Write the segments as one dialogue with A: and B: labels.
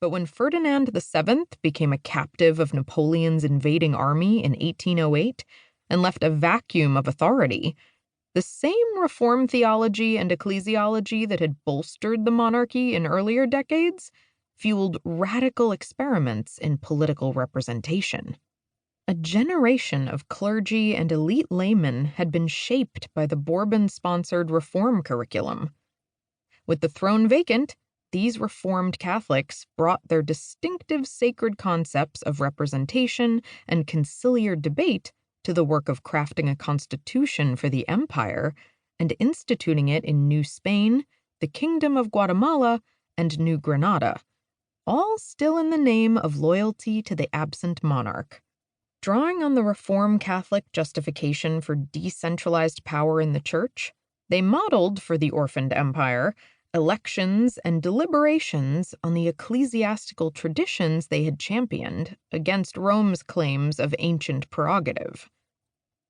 A: But when Ferdinand VII became a captive of Napoleon's invading army in 1808 and left a vacuum of authority, the same reform theology and ecclesiology that had bolstered the monarchy in earlier decades fueled radical experiments in political representation. A generation of clergy and elite laymen had been shaped by the Bourbon-sponsored reform curriculum. With the throne vacant, these Reformed Catholics brought their distinctive sacred concepts of representation and conciliar debate to the work of crafting a constitution for the empire and instituting it in New Spain, the Kingdom of Guatemala, and New Granada, all still in the name of loyalty to the absent monarch. Drawing on the Reform Catholic justification for decentralized power in the Church, they modeled for the orphaned empire elections and deliberations on the ecclesiastical traditions they had championed against Rome's claims of ancient prerogative.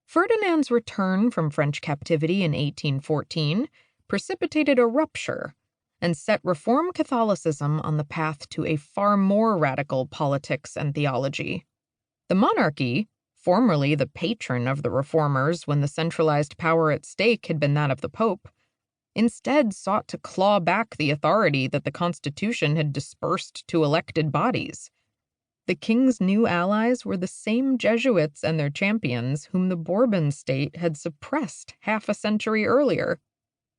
A: Ferdinand's return from French captivity in 1814 precipitated a rupture and set Reform Catholicism on the path to a far more radical politics and theology. The monarchy, formerly the patron of the reformers when the centralized power at stake had been that of the Pope, instead sought to claw back the authority that the Constitution had dispersed to elected bodies. The king's new allies were the same Jesuits and their champions whom the Bourbon state had suppressed half a century earlier.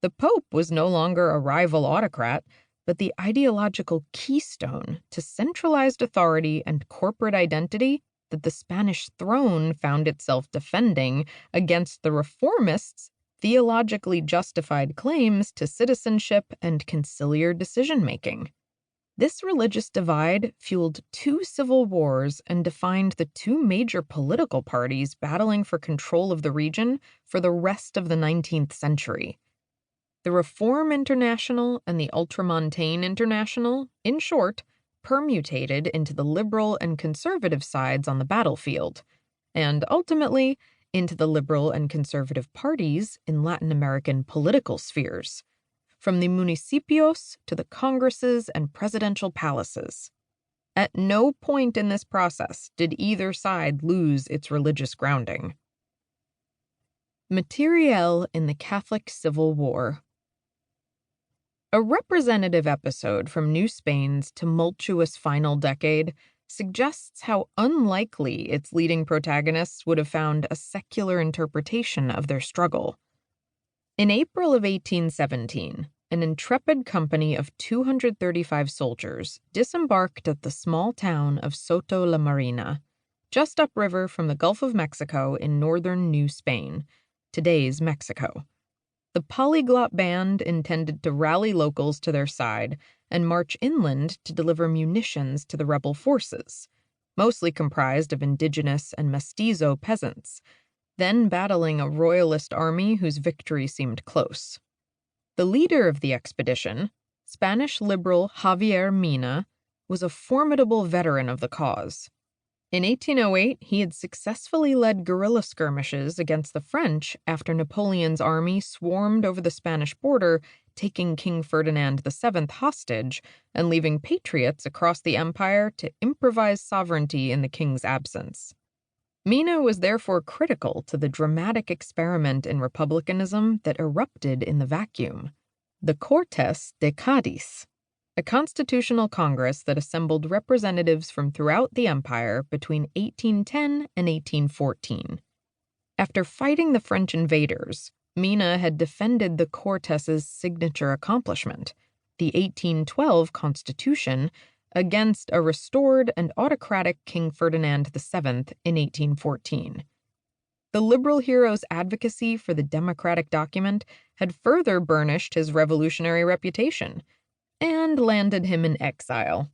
A: The Pope was no longer a rival autocrat, but the ideological keystone to centralized authority and corporate identity that the Spanish throne found itself defending against the reformists' theologically justified claims to citizenship and conciliar decision-making. This religious divide fueled two civil wars and defined the two major political parties battling for control of the region for the rest of the 19th century. The Reform International and the Ultramontane International, in short, permutated into the liberal and conservative sides on the battlefield, and ultimately into the liberal and conservative parties in Latin American political spheres, from the municipios to the congresses and presidential palaces. At no point in this process did either side lose its religious grounding. Materiel in the Catholic Civil War. A representative episode from New Spain's tumultuous final decade suggests how unlikely its leading protagonists would have found a secular interpretation of their struggle. In April of 1817, an intrepid company of 235 soldiers disembarked at the small town of Soto la Marina, just upriver from the Gulf of Mexico in northern New Spain, today's Mexico. The polyglot band intended to rally locals to their side and march inland to deliver munitions to the rebel forces, mostly comprised of indigenous and mestizo peasants, then battling a royalist army whose victory seemed close. The leader of the expedition, Spanish liberal Javier Mina, was a formidable veteran of the cause. In 1808, he had successfully led guerrilla skirmishes against the French after Napoleon's army swarmed over the Spanish border, taking King Ferdinand VII hostage and leaving patriots across the empire to improvise sovereignty in the king's absence. Mina was therefore critical to the dramatic experiment in republicanism that erupted in the vacuum, the Cortes de Cádiz, a constitutional congress that assembled representatives from throughout the empire between 1810 and 1814. After fighting the French invaders, Mina had defended the Cortes' signature accomplishment, the 1812 Constitution, against a restored and autocratic King Ferdinand VII in 1814. The liberal hero's advocacy for the democratic document had further burnished his revolutionary reputation and landed him in exile.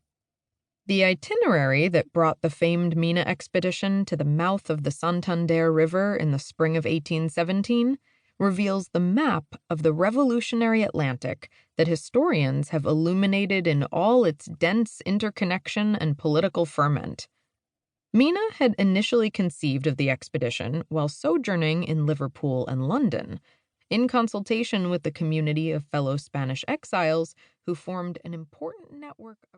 A: The itinerary that brought the famed Mina expedition to the mouth of the Santander River in the spring of 1817 reveals the map of the revolutionary Atlantic that historians have illuminated in all its dense interconnection and political ferment. Mina had initially conceived of the expedition while sojourning in Liverpool and London, in consultation with the community of fellow Spanish exiles who formed an important network of